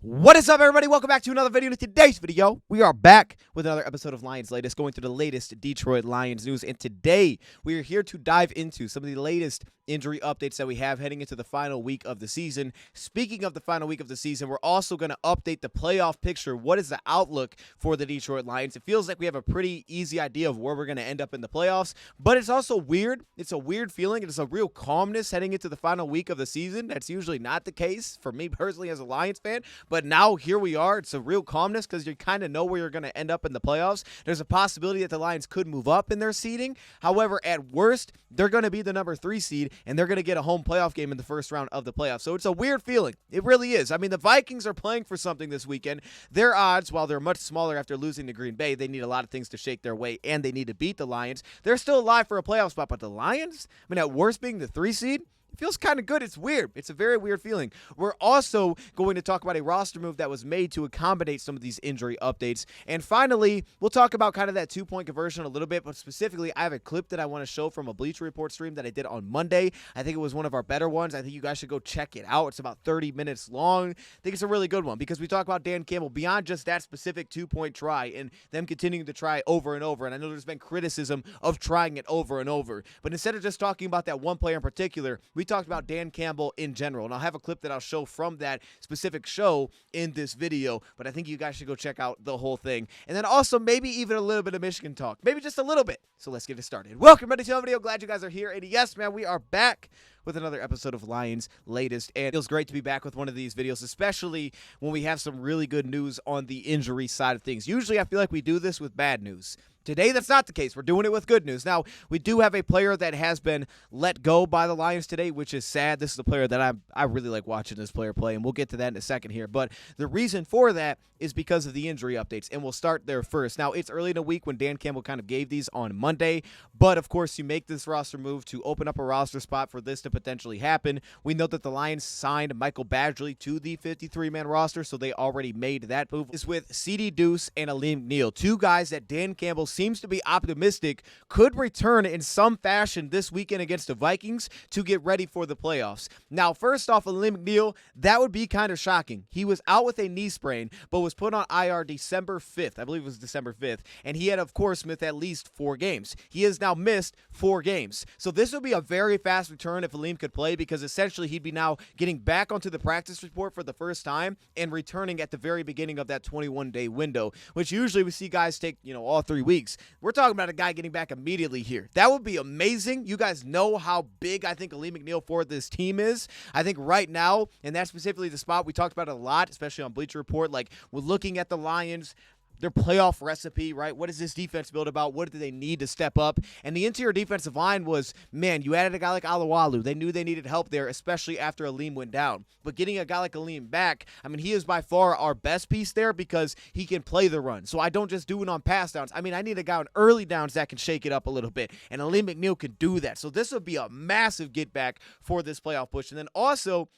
What is up, everybody? Welcome back to another video. In today's video, we are back with another episode of Lions Latest, going through the latest Detroit Lions news. And today, we are here to dive into some of the latest injury updates that we have heading into the final week of the season. Speaking of the final week of the season, we're also going to update the playoff picture. What is the outlook for the Detroit Lions? It feels like we have a pretty easy idea of where we're going to end up in the playoffs, but it's also weird. It's a weird feeling. It's a real calmness heading into the final week of the season. That's usually not the case for me personally as a Lions fan. But now here we are. It's a real calmness because you kind of know where you're going to end up in the playoffs. There's a possibility that the Lions could move up in their seeding. However, at worst, they're going to be the number 3 seed, and they're going to get a home playoff game in the first round of the playoffs. So it's a weird feeling. It really is. I mean, the Vikings are playing for something this weekend. Their odds, while they're much smaller after losing to Green Bay, they need a lot of things to shake their way, and they need to beat the Lions. They're still alive for a playoff spot, but the Lions, I mean, at worst being the 3 seed, it feels kind of good. It's weird. It's a very weird feeling. We're also going to talk about a roster move that was made to accommodate some of these injury updates. And finally, we'll talk about kind of that 2-point conversion a little bit, but specifically, I have a clip that I want to show from a Bleacher Report stream that I did on Monday. I think it was one of our better ones. I think you guys should go check it out. It's about 30 minutes long. I think it's a really good one because we talk about Dan Campbell beyond just that specific 2-point try and them continuing to try over and over. And I know there's been criticism of trying it over and over. But instead of just talking about that one player in particular, we talked about Dan Campbell in general, and I'll have a clip that I'll show from that specific show in this video, but I think you guys should go check out the whole thing. And then also maybe even a little bit of Michigan talk, maybe just a little bit. So let's get it started. Welcome back to the video. Glad you guys are here. And yes, man, we are back with another episode of Lions Latest, and it feels great to be back with one of these videos, especially when we have some really good news on the injury side of things. Usually I feel like we do this with bad news. Today, that's not the case. We're doing it with good news. Now, we do have a player that has been let go by the Lions today, which is sad. This is a player that I really like watching this player play, and we'll get to that in a second here. But the reason for that is because of the injury updates, and we'll start there first. Now, it's early in the week when Dan Campbell kind of gave these on Monday, but of course, you make this roster move to open up a roster spot for this to potentially happen. We know that the Lions signed Michael Badgley to the 53-man roster, so they already made that move. It's with Duce and McNeill, two guys that Dan Campbell seems to be optimistic could return in some fashion this weekend against the Vikings to get ready for the playoffs. Now, first off, McNeill, that would be kind of shocking. He was out with a knee sprain, but was put on IR December 5th. I believe it was December 5th. And he had, of course, missed at least 4 games. He has now missed 4 games. So this would be a very fast return if Aleem could play, because essentially he'd be now getting back onto the practice report for the first time and returning at the very beginning of that 21-day window, which usually we see guys take, all 3 weeks. We're talking about a guy getting back immediately here. That would be amazing. You guys know how big I think McNeill for this team is. I think right now, and that's specifically the spot we talked about a lot, especially on Bleacher Report, like we're looking at the Lions, their playoff recipe, right? What is this defense built about? What do they need to step up? And the interior defensive line was, man, you added a guy like Alawalu. They knew they needed help there, especially after Aleem went down. But getting a guy like Aleem back, I mean, he is by far our best piece there because he can play the run. So I don't just do it on pass downs. I mean, I need a guy on early downs that can shake it up a little bit. And McNeill can do that. So this would be a massive get back for this playoff push. And then also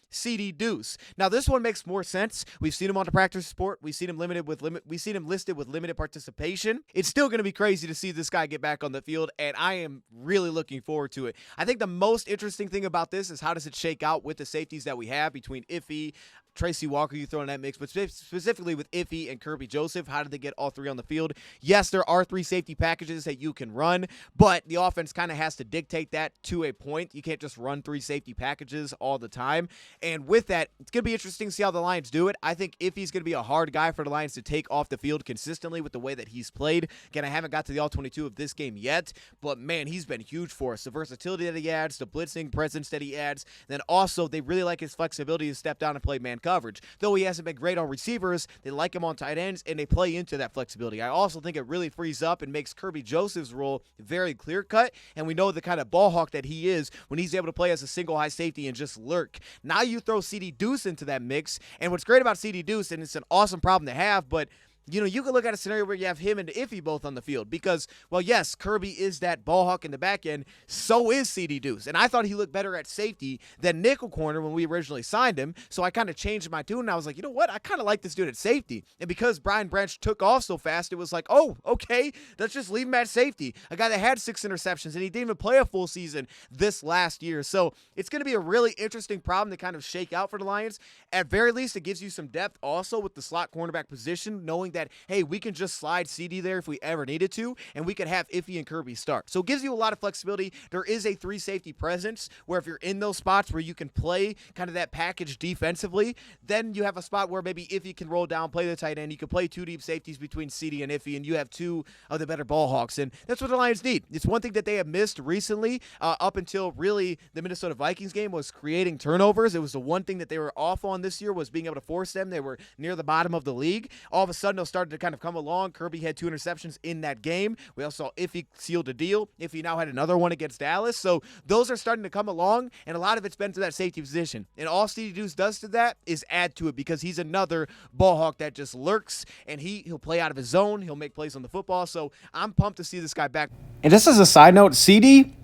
Duce. Now, this one makes more sense. We've seen him on the practice report. We've seen him listed with limited participation. It's still going to be crazy to see this guy get back on the field, and I am really looking forward to it. I think the most interesting thing about this is how does it shake out with the safeties that we have between Iffy, Tracy Walker, you throw in that mix, but specifically with Iffy and Kirby Joseph, how did they get all 3 on the field? Yes, there are 3 safety packages that you can run, but the offense kind of has to dictate that to a point. You can't just run 3 safety packages all the time, and with that, it's going to be interesting to see how the Lions do it. I think Iffy's going to be a hard guy for the Lions to take off the field consistently with the way that he's played. Again, I haven't got to the All-22 of this game yet, but man, he's been huge for us. The versatility that he adds, the blitzing presence that he adds, then also they really like his flexibility to step down and play man coverage. Though he hasn't been great on receivers, they like him on tight ends, and they play into that flexibility. I also think it really frees up and makes Kirby Joseph's role very clear-cut, and we know the kind of ball hawk that he is when he's able to play as a single high safety and just lurk. Now you throw Duce into that mix, and what's great about Duce, and it's an awesome problem to have, but you could look at a scenario where you have him and Iffy both on the field because, well, yes, Kirby is that ball hawk in the back end. So is CD Duce. And I thought he looked better at safety than nickel corner when we originally signed him. So I kind of changed my tune and I was like, you know what? I kind of like this dude at safety. And because Brian Branch took off so fast, it was like, oh, okay, let's just leave him at safety. A guy that had 6 interceptions and he didn't even play a full season this last year. So it's going to be a really interesting problem to kind of shake out for the Lions. At very least, it gives you some depth also with the slot cornerback position, knowing that, hey, we can just slide CD there if we ever needed to, and we could have Iffy and Kirby start. So it gives you a lot of flexibility. There is a 3 safety presence where if you're in those spots where you can play kind of that package defensively, then you have a spot where maybe Iffy can roll down, play the tight end. You can play 2 deep safeties between CD and Iffy, and you have 2 of the better ball hawks, and that's what the Lions need. It's one thing that they have missed recently up until really the Minnesota Vikings game was creating turnovers. It was the one thing that they were off on this year was being able to force them. They were near the bottom of the league. All of a sudden, they'll start to kind of come along. Kirby had 2 interceptions in that game. We also saw Iffy sealed a deal. Iffy now had another one against Dallas. So those are starting to come along, and a lot of it's been to that safety position. And all CD Duce does to that is add to it because he's another ball hawk that just lurks, and he'll play out of his zone. He'll make plays on the football. So I'm pumped to see this guy back. And just as a side note, CD,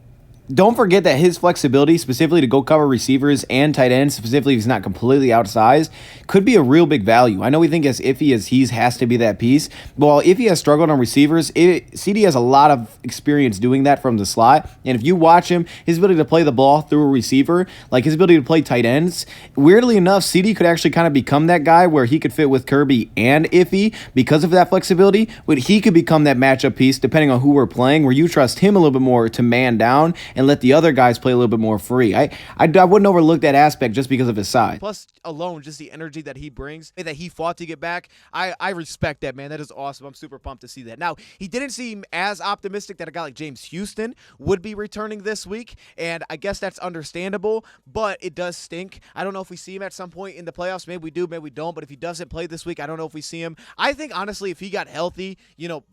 don't forget that his flexibility, specifically to go cover receivers and tight ends, specifically if he's not completely outsized, could be a real big value. I know we think as Iffy as he has to be that piece, but while Iffy has struggled on receivers, CD has a lot of experience doing that from the slot. And if you watch him, his ability to play the ball through a receiver, like his ability to play tight ends, weirdly enough, CD could actually kind of become that guy where he could fit with Kirby and Iffy because of that flexibility, but he could become that matchup piece depending on who we're playing, where you trust him a little bit more to man down and let the other guys play a little bit more free. I wouldn't overlook that aspect just because of his size. Plus, alone, just the energy that he brings, that he fought to get back, I respect that, man. That is awesome. I'm super pumped to see that. Now, he didn't seem as optimistic that a guy like James Houston would be returning this week, and I guess that's understandable, but it does stink. I don't know if we see him at some point in the playoffs. Maybe we do, maybe we don't, but if he doesn't play this week, I don't know if we see him. I think, honestly, if he got healthy,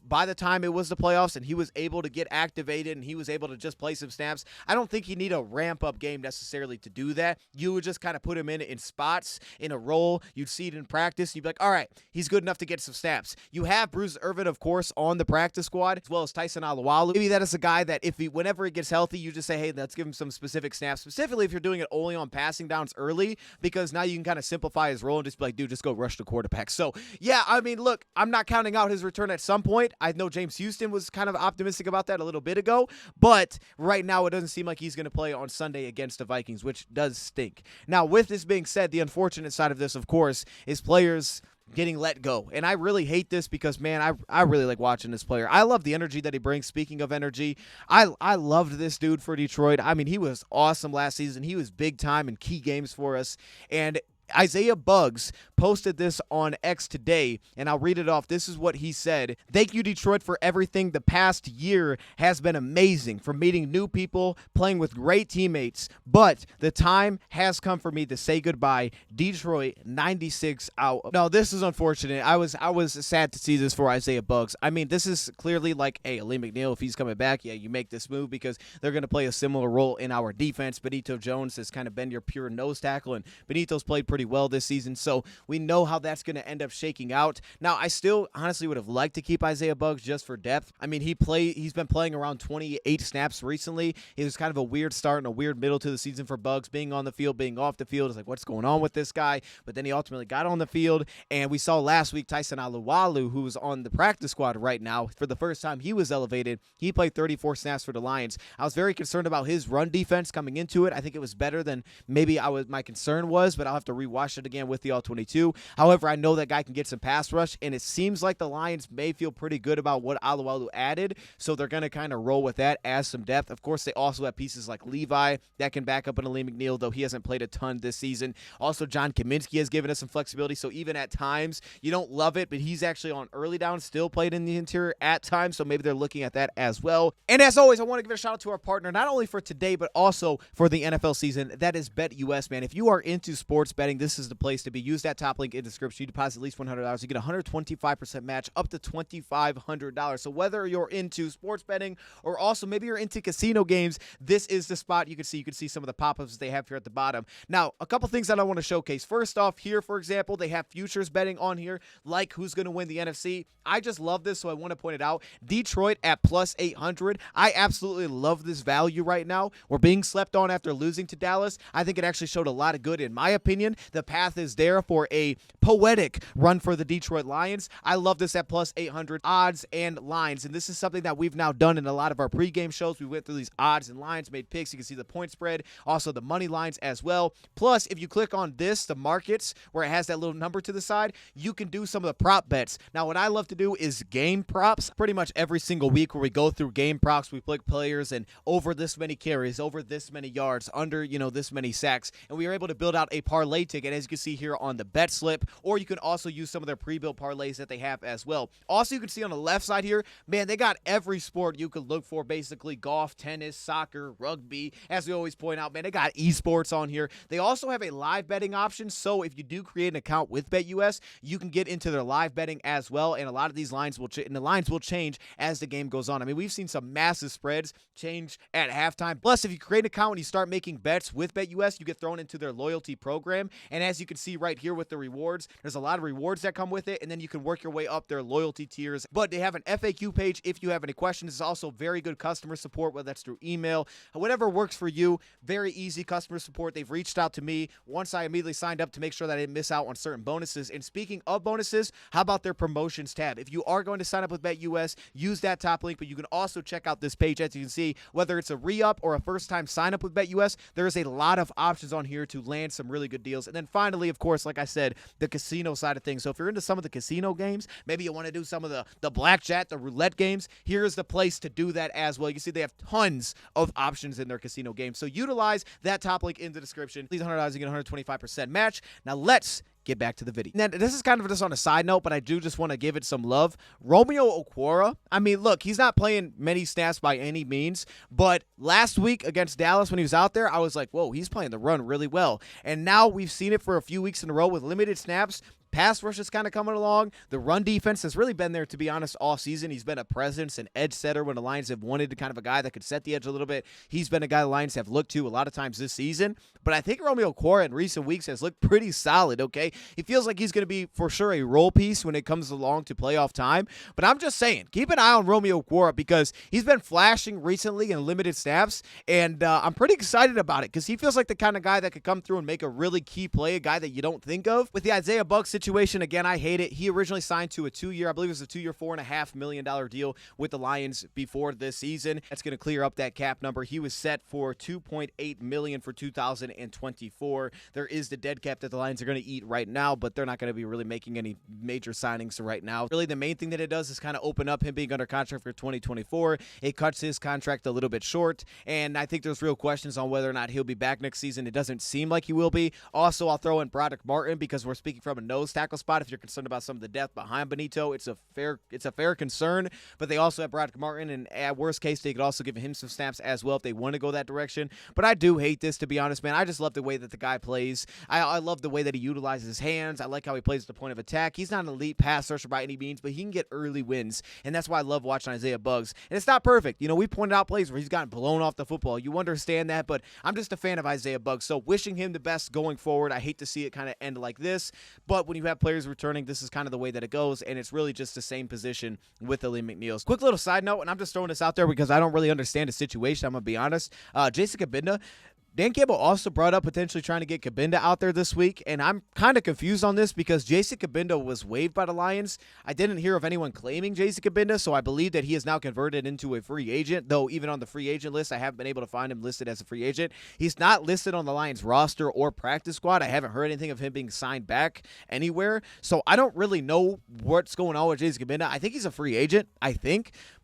by the time it was the playoffs and he was able to get activated and he was able to just play some snaps, I don't think you need a ramp-up game necessarily to do that. You would just kind of put him in spots, in a role. You'd see it in practice. You'd be like, all right, he's good enough to get some snaps. You have Bruce Irvin, of course, on the practice squad, as well as Tyson Alualu. Maybe that is a guy that whenever he gets healthy, you just say, hey, let's give him some specific snaps, specifically if you're doing it only on passing downs early, because now you can kind of simplify his role and just be like, dude, just go rush the quarterback. So, yeah, I mean, look, I'm not counting out his return at some point. I know James Houston was kind of optimistic about that a little bit ago, but right now it doesn't seem like he's going to play on Sunday against the Vikings, which does stink. Now, with this being said, the unfortunate side of this, of course, is players getting let go. And I really hate this because, man, I really like watching this player. I love the energy that he brings. Speaking of energy, I loved this dude for Detroit. I mean, he was awesome last season. He was big time in key games for us. And Isaiah Buggs posted this on X today, and I'll read it off. This is what he said. Thank you, Detroit, for everything. The past year has been amazing, from meeting new people, playing with great teammates, but the time has come for me to say goodbye. Detroit, 96 out. No, this is unfortunate. I was sad to see this for Isaiah Buggs. I mean, this is clearly like, hey, Lee McNeill, if he's coming back, yeah, you make this move because they're going to play a similar role in our defense. Benito Jones has kind of been your pure nose tackle, and Benito's played pretty well this season, so we know how that's going to end up shaking out. Now, I still honestly would have liked to keep Isaiah Buggs just for depth. I mean, he's been playing around 28 snaps recently. It was kind of a weird start and a weird middle to the season for Buggs, being on the field, being off the field. It's like, what's going on with this guy? But then he ultimately got on the field, and we saw last week Tyson Alualu, who was on the practice squad right now, for the first time he was elevated. He played 34 snaps for the Lions. I was very concerned about his run defense coming into it. I think it was better than maybe my concern was, but I'll have to rewatch it again with the All-22. However, I know that guy can get some pass rush, and it seems like the Lions may feel pretty good about what Alualu added, so they're going to kind of roll with that as some depth. Of course, they also have pieces like Levi that can back up in Lee McNeill, though he hasn't played a ton this season. Also, John Kaminsky has given us some flexibility, so even at times, you don't love it, but he's actually on early down, still played in the interior at times, so maybe they're looking at that as well. And as always, I want to give a shout out to our partner, not only for today, but also for the NFL season. That is BetUS, man. If you are into sports betting, betting, this is the place to be. Use that top link in the description. You deposit at least $100. You get a 125% match up to $2,500. So whether you're into sports betting or also maybe you're into casino games, this is the spot. You can see some of the pop-ups they have here at the bottom. Now, a couple things that I want to showcase. First off, here, for example, they have futures betting on here, like who's going to win the NFC. I just love this, so I want to point it out. Detroit at plus 800. I absolutely love this value right now. We're being slept on after losing to Dallas. I think it actually showed a lot of good, in my opinion. The path is there for a poetic run for the Detroit Lions. I love this at plus 800 odds and lines, and this is something that we've now done in a lot of our pregame shows. We went through these odds and lines, made picks. You can see the point spread, also the money lines as well. Plus, if you click on this, the markets, where it has that little number to the side, you can do some of the prop bets. Now, what I love to do is game props. Pretty much every single week where we go through game props, we pick players and over this many carries, over this many yards, under, this many sacks, and we are able to build out a parlay ticket, as you can see here on the bet slip, or you can also use some of their pre-built parlays that they have as well. Also, you can see on the left side here, man, they got every sport you could look for, basically golf, tennis, soccer, rugby. As we always point out, man, they got esports on here. They also have a live betting option, so if you do create an account with BetUS, you can get into their live betting as well, and a lot of these lines will change as the game goes on. I mean, we've seen some massive spreads change at halftime. Plus, if you create an account and you start making bets with BetUS, you get thrown into their loyalty program, and as you can see right here with the rewards, there's a lot of rewards that come with it, and then you can work your way up their loyalty tiers. But they have an FAQ page if you have any questions. It's also very good customer support, whether that's through email, whatever works for you. Very easy customer support. They've reached out to me once I immediately signed up to make sure that I didn't miss out on certain bonuses. And speaking of bonuses, how about their promotions tab? If you are going to sign up with BetUS, use that top link, but you can also check out this page. As you can see, whether it's a re-up or a first-time sign-up with BetUS, there is a lot of options on here to land some really good deals. And then finally, of course, like I said, the casino side of things. So if you're into some of the casino games, maybe you want to do some of the blackjack, the roulette games, here's the place to do that as well. You can see they have tons of options in their casino games. So utilize that top link in the description. Please $100, you get 125% match. Now let's get back to the video. Now, this is kind of just on a side note, but I do just want to give it some love. Romeo Okwara, I mean, look, he's not playing many snaps by any means, but last week against Dallas when he was out there, I was like, whoa, he's playing the run really well. And now we've seen it for a few weeks in a row with limited snaps. Pass rush is kind of coming along. The run defense has really been there, to be honest, all season. He's been a presence, an edge setter when the Lions have wanted kind of a guy that could set the edge a little bit. He's been a guy the Lions have looked to a lot of times this season. But I think Romeo Okwara in recent weeks has looked pretty solid, okay? He feels like he's going to be, for sure, a role piece when it comes along to playoff time. But I'm just saying, keep an eye on Romeo Okwara because he's been flashing recently in limited snaps, and I'm pretty excited about it because he feels like the kind of guy that could come through and make a really key play, a guy that you don't think of. With the Isaiah Buggs situation, again, I hate it. He originally signed to a 2-year, I believe it was a 2-year, $4.5 million deal with the Lions before this season. That's going to clear up that cap number. He was set for $2.8 million for 2024. There is the dead cap that the Lions are going to eat right now, but they're not going to be really making any major signings right now. Really, the main thing that it does is kind of open up him being under contract for 2024. It cuts his contract a little bit short, and I think there's real questions on whether or not he'll be back next season. It doesn't seem like he will be. Also, I'll throw in Broderick Martin because we're speaking from a nose tackle spot. If you're concerned about some of the depth behind Benito, it's a fair concern, but they also have Broderick Martin, and at worst case, they could also give him some snaps as well if they want to go that direction. But I do hate this, to be honest, man. I just love the way that the guy plays. I love the way that he utilizes his hands. I like how he plays at the point of attack. He's not an elite pass rusher by any means, but he can get early wins, and that's why I love watching Isaiah Buggs. And it's not perfect. We pointed out plays where he's gotten blown off the football. You understand that, but I'm just a fan of Isaiah Buggs, so wishing him the best going forward. I hate to see it kind of end like this, but when you have players returning, this is kind of the way that it goes, and it's really just the same position with the McNeil. Quick little side note, and I'm just throwing this out there because I don't really understand the situation. I'm going to be honest. Jason Cabinda, Dan Campbell also brought up potentially trying to get Cabinda out there this week, and I'm kind of confused on this because Jason Cabinda was waived by the Lions. I didn't hear of anyone claiming Jason Cabinda, so I believe that he is now converted into a free agent, though even on the free agent list, I haven't been able to find him listed as a free agent. He's not listed on the Lions roster or practice squad. I haven't heard anything of him being signed back anywhere, so I don't really know what's going on with Jason Cabinda. I think he's a free agent,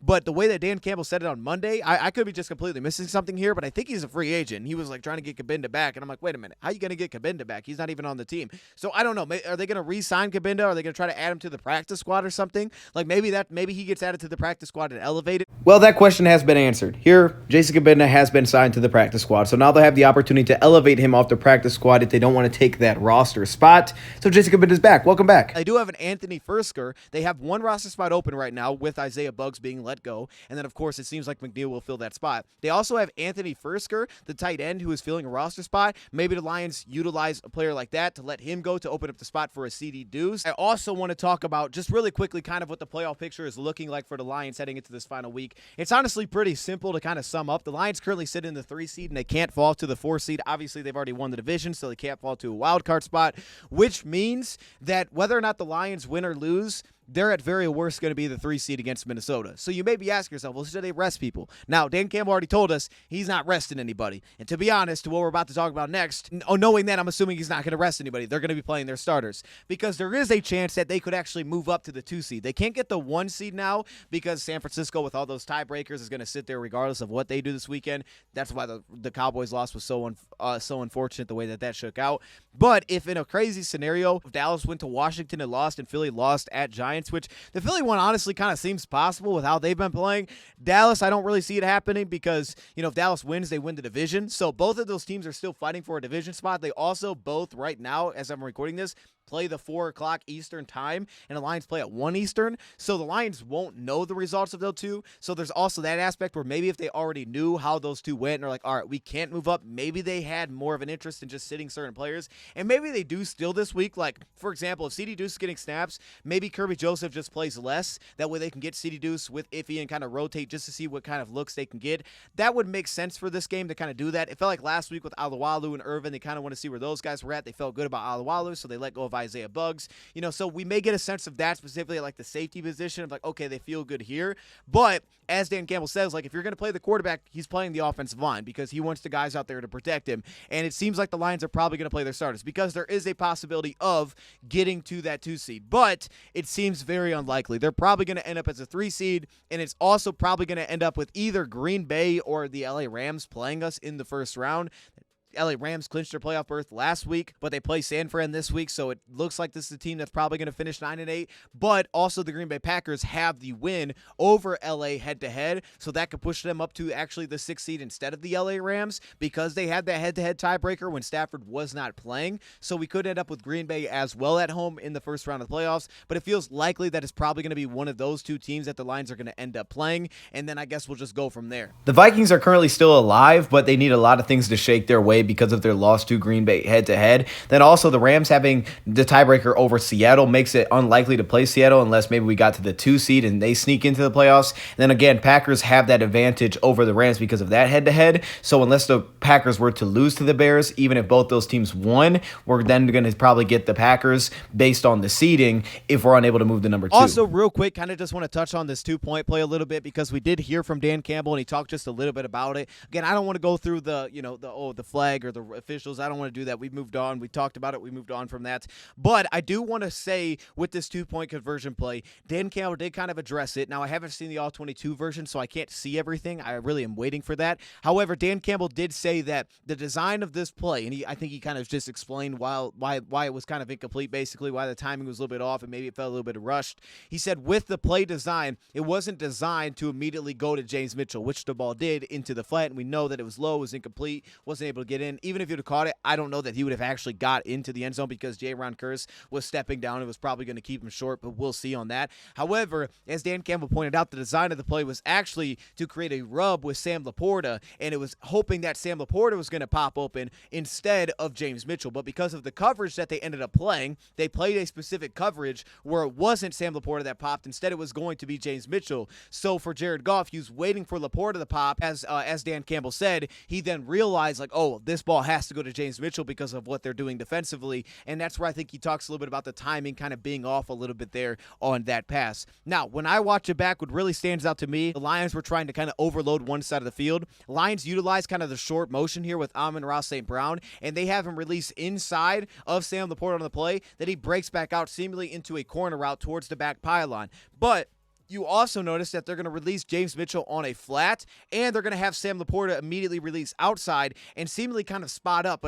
But the way that Dan Campbell said it on Monday, I could be just completely missing something here, but I think he's a free agent. He was like trying to get Cabinda back, and I'm like, wait a minute, how are you going to get Cabinda back? He's not even on the team. So I don't know. Are they going to re-sign Cabinda? Are they going to try to add him to the practice squad or something? Like maybe he gets added to the practice squad and elevated. Well, that question has been answered. Here, Jason Cabinda has been signed to the practice squad, so now they'll have the opportunity to elevate him off the practice squad if they don't want to take that roster spot. So Jason Cabinda's back. Welcome back. They do have an Anthony Fursker. They have one roster spot open right now with Isaiah Buggs being let go, and then of course it seems like McNeill will fill that spot. They also have Anthony Fursker, the tight end, who is filling a roster spot. Maybe the Lions utilize a player like that to let him go to open up the spot for a CD Duce. I also want to talk about just really quickly kind of what the playoff picture is looking like for the Lions heading into this final week. It's honestly pretty simple to kind of sum up. The Lions currently sit in the 3 seed and they can't fall to the 4 seed. Obviously, they've already won the division, so they can't fall to a wild card spot, which means that whether or not the Lions win or lose, they're at very worst going to be the 3 seed against Minnesota. So you may be asking yourself, well, should they rest people? Now, Dan Campbell already told us he's not resting anybody. And to be honest, to what we're about to talk about next, knowing that, I'm assuming he's not going to rest anybody. They're going to be playing their starters because there is a chance that they could actually move up to the 2 seed. They can't get the 1 seed now because San Francisco, with all those tiebreakers, is going to sit there regardless of what they do this weekend. That's why the Cowboys loss was so unfortunate the way that shook out. But if in a crazy scenario, if Dallas went to Washington and lost and Philly lost at Giants, which the Philly one honestly kind of seems possible with how they've been playing. Dallas, I don't really see it happening because, if Dallas wins, they win the division. So both of those teams are still fighting for a division spot. They also both right now, as I'm recording this, play the 4 o'clock Eastern time, and the Lions play at 1 Eastern. So the Lions won't know the results of those two. So there's also that aspect where maybe if they already knew how those two went and are like, all right, we can't move up, maybe they had more of an interest in just sitting certain players. And maybe they do still this week. Like, for example, if CD Duce is getting snaps, maybe Kirby Joseph just plays less. That way they can get CD Duce with Iffy and kind of rotate just to see what kind of looks they can get. That would make sense for this game to kind of do that. It felt like last week with Alualu and Irvin, they kind of want to see where those guys were at. They felt good about Alualu, so they let go of Isaiah Buggs. So we may get a sense of that specifically at like the safety position of like, okay, they feel good here. But as Dan Campbell says, like if you're going to play the quarterback, he's playing the offensive line because he wants the guys out there to protect him. And it seems like the Lions are probably going to play their starters because there is a possibility of getting to that 2 seed. But it seems very unlikely. They're probably going to end up as a 3 seed, and it's also probably going to end up with either Green Bay or the LA Rams playing us in the first round. LA Rams clinched their playoff berth last week, but they play San Fran this week, so it looks like this is a team that's probably going to finish 9-8. But also the Green Bay Packers have the win over LA head-to-head, so that could push them up to actually the 6th seed instead of the LA Rams because they had that head-to-head tiebreaker when Stafford was not playing. So we could end up with Green Bay as well at home in the first round of the playoffs, but it feels likely that it's probably going to be one of those 2 teams that the Lions are going to end up playing, and then I guess we'll just go from there. The Vikings are currently still alive, but they need a lot of things to shake their way because of their loss to Green Bay head-to-head. Then also the Rams having the tiebreaker over Seattle makes it unlikely to play Seattle unless maybe we got to the 2 seed and they sneak into the playoffs. And then again, Packers have that advantage over the Rams because of that head-to-head. So unless the Packers were to lose to the Bears, even if both those teams won, we're then going to probably get the Packers based on the seeding if we're unable to move to number 2. Also, real quick, kind of just want to touch on this 2-point play a little bit because we did hear from Dan Campbell and he talked just a little bit about it. Again, I don't want to go through the flag or the officials. I don't want to do that. We've moved on. We talked about it. We moved on from that. But I do want to say with this 2-point conversion play, Dan Campbell did kind of address it. Now, I haven't seen the All-22 version, so I can't see everything. I really am waiting for that. However, Dan Campbell did say that the design of this play, and I think he kind of just explained why it was kind of incomplete, basically, why the timing was a little bit off and maybe it felt a little bit rushed. He said with the play design, it wasn't designed to immediately go to James Mitchell, which the ball did into the flat, and we know that it was low, was incomplete, wasn't able to get in. Even if you'd have caught it, I don't know that he would have actually got into the end zone because J-Ron Curse was stepping down. It was probably going to keep him short, but we'll see on that. However, as Dan Campbell pointed out, the design of the play was actually to create a rub with Sam Laporta, and it was hoping that Sam Laporta was going to pop open instead of James Mitchell. But because of the coverage that they ended up playing, they played a specific coverage where it wasn't Sam Laporta that popped. Instead, it was going to be James Mitchell. So for Jared Goff, he was waiting for Laporta to pop. As Dan Campbell said, he then realized, like, oh, this ball has to go to James Mitchell because of what they're doing defensively, and that's where I think he talks a little bit about the timing kind of being off a little bit there on that pass. Now, when I watch it back, what really stands out to me, the Lions were trying to kind of overload one side of the field. Lions utilized kind of the short motion here with Amon-Ra St. Brown, and they have him release inside of Sam Laporta on the play, that he breaks back out seemingly into a corner route towards the back pylon. But You also notice that they're going to release James Mitchell on a flat, and they're going to have Sam Laporta immediately release outside and seemingly kind of spot up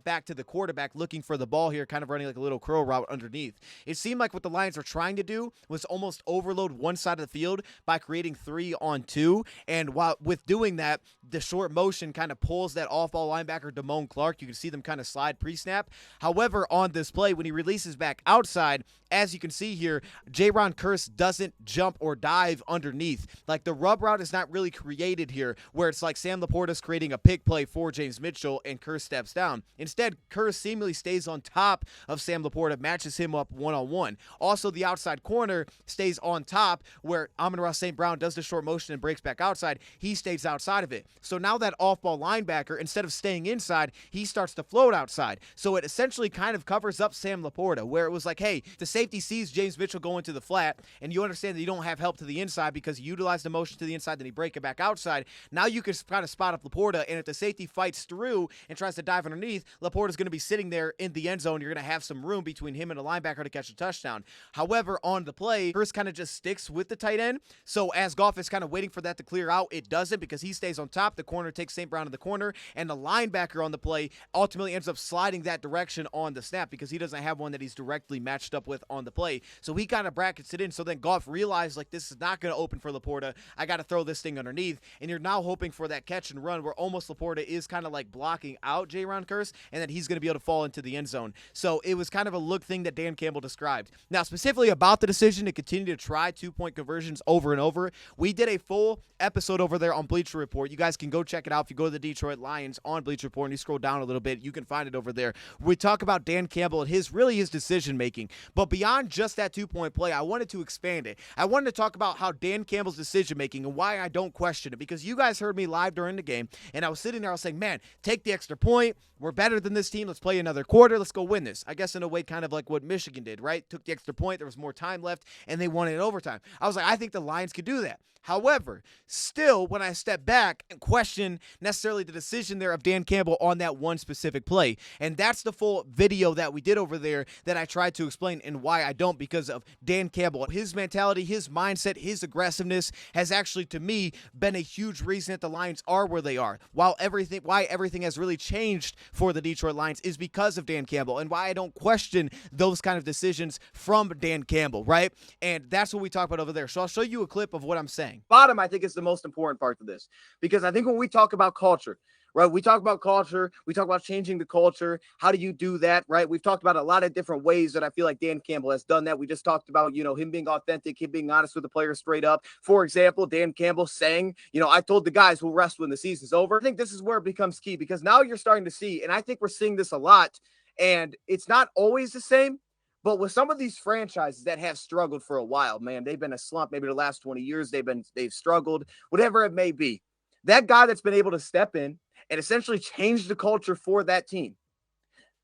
back to the quarterback looking for the ball here, kind of running like a little curl route underneath. It seemed like what the Lions were trying to do was almost overload one side of the field by creating 3-on-2, and while with doing that, the short motion kind of pulls that off-ball linebacker, Damone Clark. You can see them kind of slide pre-snap. However, on this play, when he releases back outside, as you can see here, Jaron Kearse doesn't jump or dive underneath. Like, the rub route is not really created here, where it's like Sam Laporta's creating a pick play for James Mitchell and Kearse steps down. Instead, Kearse seemingly stays on top of Sam Laporta, matches him up one-on-one. Also, the outside corner stays on top, where Amon-Ra St. Brown does the short motion and breaks back outside. He stays outside of it. So now that off-ball linebacker, instead of staying inside, he starts to float outside. So it essentially kind of covers up Sam Laporta, where it was like, hey, the safety sees James Mitchell go into the flat, and you understand that you don't have help to the inside because he utilized the motion to the inside, then he break it back outside. Now you can kind of spot up Laporta, and if the safety fights through and tries to dive underneath, Laporta's going to be sitting there in the end zone. You're going to have some room between him and the linebacker to catch a touchdown. However, on the play, Kearse kind of just sticks with the tight end. So as Goff is kind of waiting for that to clear out, it doesn't, because he stays on top. The corner takes St. Brown in the corner, and the linebacker on the play ultimately ends up sliding that direction on the snap because he doesn't have one that he's directly matched up with on the play. So he kind of brackets it in. So then Goff realized, like, this is not going to open for Laporta. I got to throw this thing underneath. And you're now hoping for that catch and run where almost Laporta is kind of like blocking out Jaron Kearse, and that he's going to be able to fall into the end zone. So it was kind of a look thing that Dan Campbell described. Now, specifically about the decision to continue to try 2-point conversions over and over, we did a full episode over there on Bleacher Report. You guys can go check it out. If you go to the Detroit Lions on Bleacher Report and you scroll down a little bit, you can find it over there. We talk about Dan Campbell and his decision making. But beyond just that 2-point play, I wanted to expand it. I wanted to talk about how Dan Campbell's decision making and why I don't question it, because you guys heard me live during the game, and I was sitting there, I was saying, man, take the extra point. We're better than this team. Let's play another quarter. Let's go win this. I guess in a way kind of like what Michigan did, right? Took the extra point. There was more time left, and they won it in overtime. I was like, I think the Lions could do that. However, still, when I step back and question necessarily the decision there of Dan Campbell on that one specific play, and that's the full video that we did over there that I tried to explain and why I don't, because of Dan Campbell. His mentality, his mindset, his aggressiveness has actually, to me, been a huge reason that the Lions are where they are. Why everything has really changed for the Detroit Lions is because of Dan Campbell, and why I don't question those kind of decisions from Dan Campbell, right? And that's what we talk about over there. So I'll show you a clip of what I'm saying. Bottom, I think, is the most important part of this, because I think when we talk about culture, right, we talk about culture, we talk about changing the culture. How do you do that, right? We've talked about a lot of different ways that I feel like Dan Campbell has done that. We just talked about, him being authentic, him being honest with the players straight up. For example, Dan Campbell saying, I told the guys we'll rest when the season's over. I think this is where it becomes key, because now you're starting to see, and I think we're seeing this a lot, and it's not always the same. But with some of these franchises that have struggled for a while, man, they've been a slump. Maybe the last 20 years they've struggled, whatever it may be. That guy that's been able to step in and essentially change the culture for that team,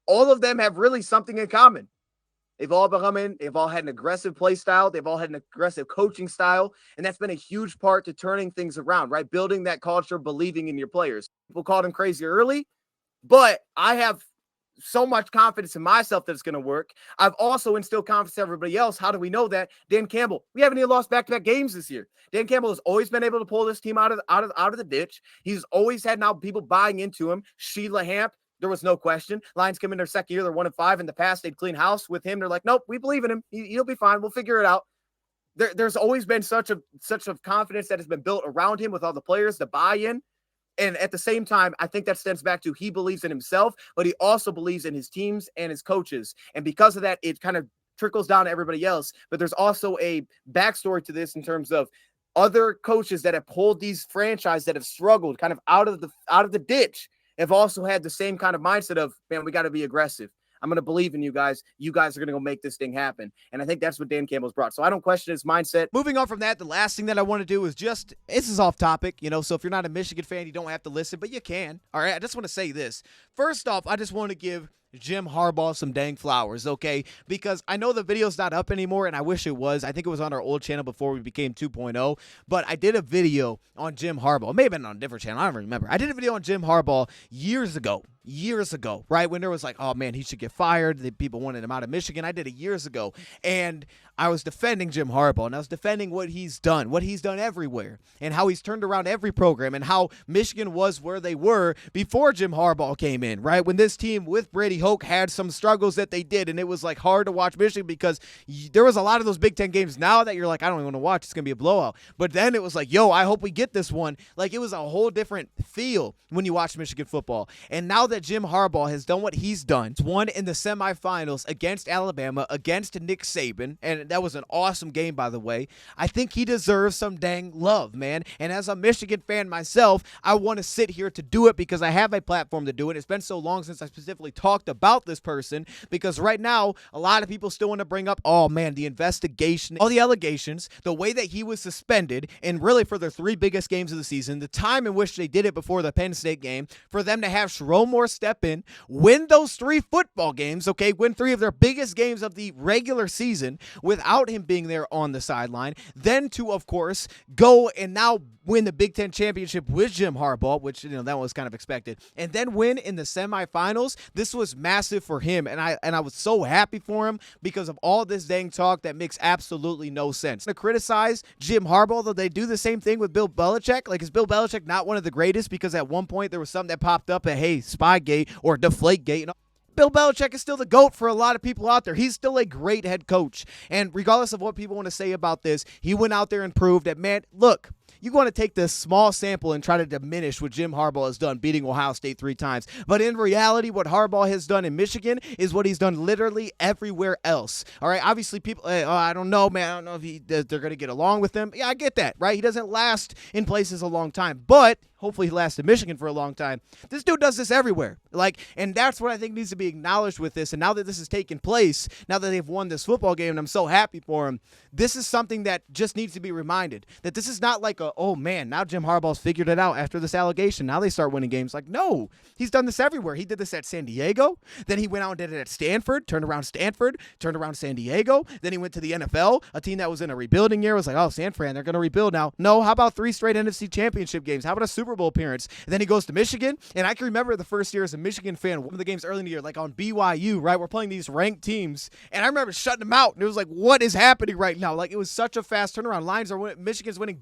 all of them have really something in common. They've all had an aggressive play style. They've all had an aggressive coaching style. And that's been a huge part to turning things around, right? Building that culture, believing in your players. People called him crazy early, but I have so much confidence in myself that it's going to work. I've also instilled confidence in everybody else. How do we know that? Dan Campbell, we haven't even lost back-to-back games this year. Dan Campbell has always been able to pull this team out of the ditch. He's always had now people buying into him. Sheila Hamp, there was no question. Lions come in their second year, they're 1-5. In the past, they'd clean house with him. They're like, nope, we believe in him. He'll be fine. We'll figure it out. There's always been such a confidence that has been built around him with all the players, the buy-in. And at the same time, I think that stems back to he believes in himself, but he also believes in his teams and his coaches. And because of that, it kind of trickles down to everybody else. But there's also a backstory to this in terms of other coaches that have pulled these franchises that have struggled kind of out of the ditch, have also had the same kind of mindset of, man, we got to be aggressive. I'm going to believe in you guys. You guys are going to go make this thing happen. And I think that's what Dan Campbell's brought. So I don't question his mindset. Moving on from that, the last thing that I want to do is this is off topic, so if you're not a Michigan fan, you don't have to listen, but you can. All right. I just want to say this. First off, I just want to give Jim Harbaugh some dang flowers, okay? Because I know the video's not up anymore, and I wish it was. I think it was on our old channel before we became 2.0, but I did a video on Jim Harbaugh. It may have been on a different channel. I don't remember. I did a video on Jim Harbaugh years ago, years ago, right? When there was like, oh man, he should get fired. The people wanted him out of Michigan. I did it years ago. And I was defending Jim Harbaugh, and I was defending what he's done everywhere, and how he's turned around every program, and how Michigan was where they were before Jim Harbaugh came in, right? When this team with Brady Hoke had some struggles that they did, and it was like hard to watch Michigan because there was a lot of those Big Ten games now that you're like, I don't even want to watch. It's going to be a blowout. But then it was like, yo, I hope we get this one. Like, it was a whole different feel when you watch Michigan football. And now that Jim Harbaugh has done what he's done, won in the semifinals against Alabama, against Nick Saban, and that was an awesome game, by the way. I think he deserves some dang love, man. And as a Michigan fan myself, I want to sit here to do it because I have a platform to do it. It's been so long since I specifically talked about this person, because right now, a lot of people still want to bring up, oh man, the investigation, all the allegations, the way that he was suspended, and really for their 3 biggest games of the season, the time in which they did it before the Penn State game, for them to have Shromore step in, win those 3 football games, okay, win 3 of their biggest games of the regular season without him being there on the sideline, then to, of course, go and now win the Big Ten championship with Jim Harbaugh, which, that was kind of expected, and then win in the semifinals. This was massive for him, and I was so happy for him because of all this dang talk that makes absolutely no sense. To criticize Jim Harbaugh, though, they do the same thing with Bill Belichick. Like, is Bill Belichick not one of the greatest? Because at one point there was something that popped up at, hey, Spygate or Deflategate, Bill Belichick is still the GOAT for a lot of people out there. He's still a great head coach. And regardless of what people want to say about this, he went out there and proved that, man, look, you want to take this small sample and try to diminish what Jim Harbaugh has done, beating Ohio State 3 times. But in reality, what Harbaugh has done in Michigan is what he's done literally everywhere else. All right, obviously people, I don't know, man. I don't know if they're going to get along with him. Yeah, I get that, right? He doesn't last in places a long time, but hopefully he lasts in Michigan for a long time. This dude does this everywhere. And that's what I think needs to be acknowledged with this. And now that this has taken place, now that they've won this football game, and I'm so happy for him, this is something that just needs to be reminded. That this is not like oh man, now Jim Harbaugh's figured it out after this allegation. Now they start winning games. Like, no, he's done this everywhere. He did this at San Diego. Then he went out and did it at Stanford, turned around San Diego. Then he went to the NFL, a team that was in a rebuilding year, was like, oh, San Fran, they're going to rebuild now. No, how about 3 straight NFC championship games? How about a Super Bowl appearance? And then he goes to Michigan, and I can remember the first year as a Michigan fan, one of the games early in the year, like on BYU, right? We're playing these ranked teams, and I remember shutting them out, and it was like, what is happening right now? Like, it was such a fast turnaround. Michigan's winning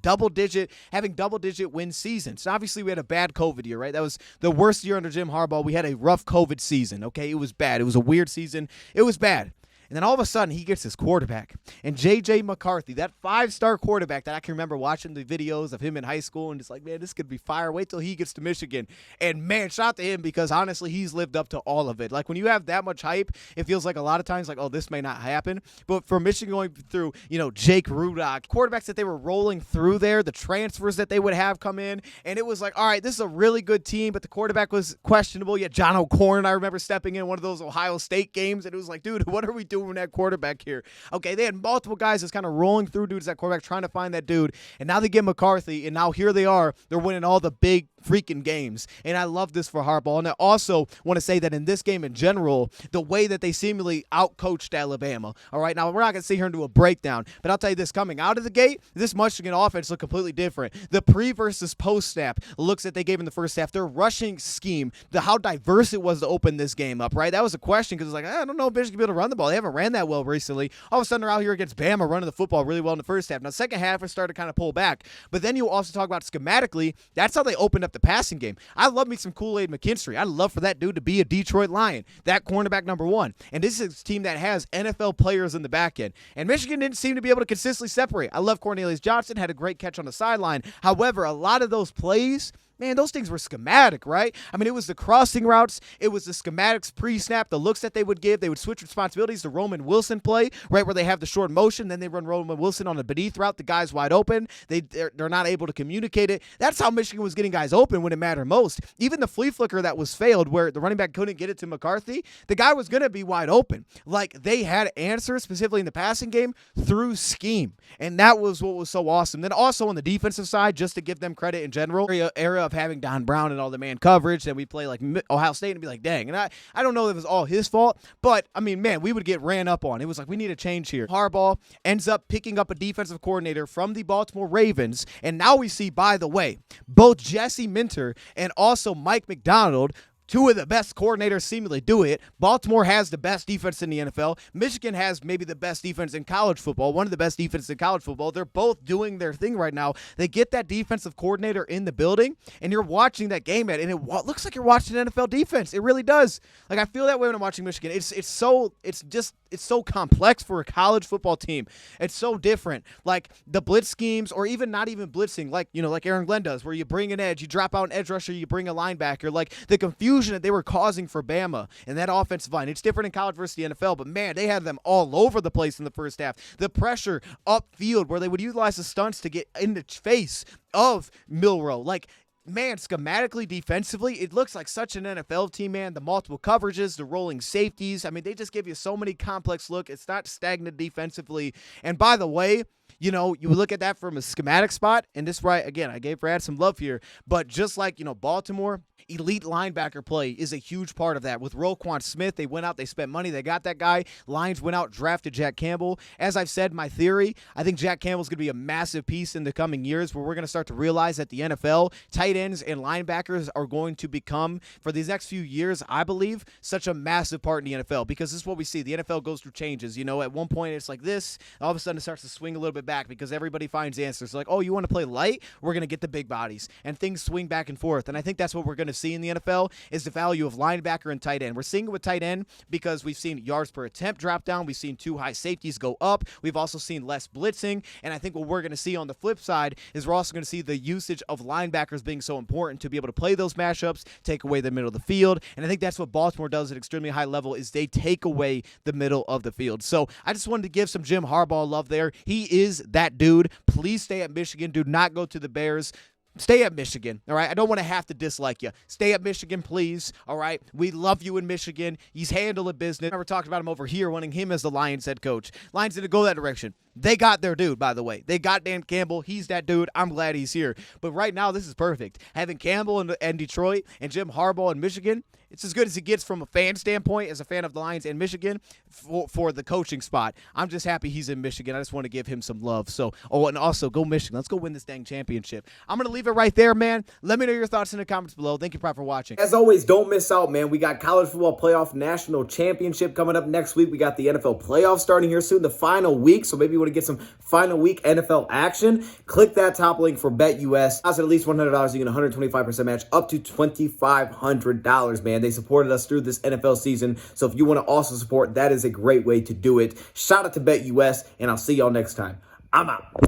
having double-digit win seasons. Obviously, we had a bad COVID year, right? That was the worst year under Jim Harbaugh. We had a rough COVID season, okay? It was bad. It was a weird season. It was bad. And then all of a sudden, he gets his quarterback. And J.J. McCarthy, that 5-star quarterback that I can remember watching the videos of him in high school and just like, man, this could be fire. Wait till he gets to Michigan. And, man, shout out to him because, honestly, he's lived up to all of it. Like, when you have that much hype, it feels like a lot of times like, oh, this may not happen. But for Michigan going through, Jake Rudock, quarterbacks that they were rolling through there, the transfers that they would have come in, and it was like, all right, this is a really good team, but the quarterback was questionable. Yet John O'Corn, I remember stepping in one of those Ohio State games, and it was like, dude, what are we doing that quarterback here? Okay, they had multiple guys that's kind of rolling through dudes at quarterback trying to find that dude, and now they get McCarthy, and now here they are. They're winning all the big freaking games, and I love this for Harbaugh. And I also want to say that in this game in general, the way that they seemingly outcoached Alabama. All right, now we're not going to sit here and do a breakdown, but I'll tell you this, coming out of the gate, this Michigan offense looked completely different. The pre versus post snap looks that they gave in the first half, their rushing scheme, how diverse it was to open this game up, right? That was a question because it's like, I don't know if Michigan can be able to run the ball. They haven't ran that well recently. All of a sudden, they're out here against Bama running the football really well in the first half. Now, second half, it started to kind of pull back, but then you also talk about schematically, that's how they opened up the passing game. I love me some Kool-Aid McKinstry. I'd love for that dude to be a Detroit Lion, that cornerback number 1. And this is a team that has NFL players in the back end. And Michigan didn't seem to be able to consistently separate. I love Cornelius Johnson, had a great catch on the sideline. However, a lot of those plays, man, those things were schematic, right? I mean, it was the crossing routes. It was the schematics pre-snap, the looks that they would give. They would switch responsibilities. The Roman Wilson play, right, where they have the short motion. Then they run Roman Wilson on the beneath route. The guy's wide open. They're not able to communicate it. That's how Michigan was getting guys open when it mattered most. Even the flea flicker that was failed where the running back couldn't get it to McCarthy, the guy was going to be wide open. Like, they had answers, specifically in the passing game, through scheme. And that was what was so awesome. Then also on the defensive side, just to give them credit in general, era of having Don Brown and all the man coverage, then we play like Ohio State and be like, dang. And I don't know if it was all his fault, but I mean, man, we would get ran up on. It was like, we need a change here. Harbaugh ends up picking up a defensive coordinator from the Baltimore Ravens, and now we see, by the way, both Jesse Minter and also Mike McDonald two of the best coordinators seemingly do it. Baltimore has the best defense in the NFL. Michigan has maybe the best defense in college football, one of the best defenses in college football. They're both doing their thing right now. They get that defensive coordinator in the building, and you're watching that game, and it looks like you're watching NFL defense. It really does. Like, I feel that way when I'm watching Michigan. It's so complex for a college football team. It's so different. Like the blitz schemes, or even not even blitzing, like Aaron Glenn does, where you bring an edge, you drop out an edge rusher, you bring a linebacker. Like the confusion that they were causing for Bama and that offensive line. It's different in college versus the NFL, but man, they had them all over the place in the first half. The pressure upfield where they would utilize the stunts to get in the face of Milroe. Like, man, schematically, defensively, it looks like such an NFL team, man. The multiple coverages, the rolling safeties. I mean, they just give you so many complex look. It's not stagnant defensively. And by the way, you look at that from a schematic spot, and this, right, again, I gave Brad some love here, but just like, Baltimore, elite linebacker play is a huge part of that. With Roquan Smith, they went out, they spent money, they got that guy. Lions went out, drafted Jack Campbell. As I've said, my theory, I think Jack Campbell's going to be a massive piece in the coming years where we're going to start to realize that the NFL, tight ends and linebackers are going to become, for these next few years, I believe, such a massive part in the NFL, because this is what we see. The NFL goes through changes. At one point it's like this, all of a sudden it starts to swing a little bit back because everybody finds answers. Like, oh, you want to play light? We're going to get the big bodies. And things swing back and forth. And I think that's what we're going to see in the NFL is the value of linebacker and tight end. We're seeing it with tight end because we've seen yards per attempt drop down. We've seen two high safeties go up. We've also seen less blitzing. And I think what we're going to see on the flip side is we're also going to see the usage of linebackers being so important to be able to play those matchups, take away the middle of the field. And I think that's what Baltimore does at extremely high level is they take away the middle of the field. So I just wanted to give some Jim Harbaugh love there. He is that dude. Please stay at Michigan. Do not go to the Bears. Stay at Michigan, all right? I don't want to have to dislike you. Stay at Michigan, please, all right? We love you in Michigan. He's handling business. I never talked about him over here, wanting him as the Lions head coach. Lions didn't go that direction. They got their dude, by the way. They got Dan Campbell. He's that dude. I'm glad he's here. But right now, this is perfect. Having Campbell in Detroit and Jim Harbaugh in Michigan, it's as good as it gets from a fan standpoint, as a fan of the Lions and Michigan, for the coaching spot. I'm just happy he's in Michigan. I just want to give him some love. So, and also, go Michigan. Let's go win this dang championship. I'm going to leave it right there, man. Let me know your thoughts in the comments below. Thank you, Pride, for watching. As always, don't miss out, man. We got College Football Playoff National Championship coming up next week. We got the NFL playoffs starting here soon, the final week. So maybe you want to get some final week NFL action. Click that top link for BetUS. Deposit at least $100. You get a 125% match up to $2,500, man. They supported us through this NFL season. So if you want to also support, that is a great way to do it. Shout out to BetUS, and I'll see y'all next time. I'm out.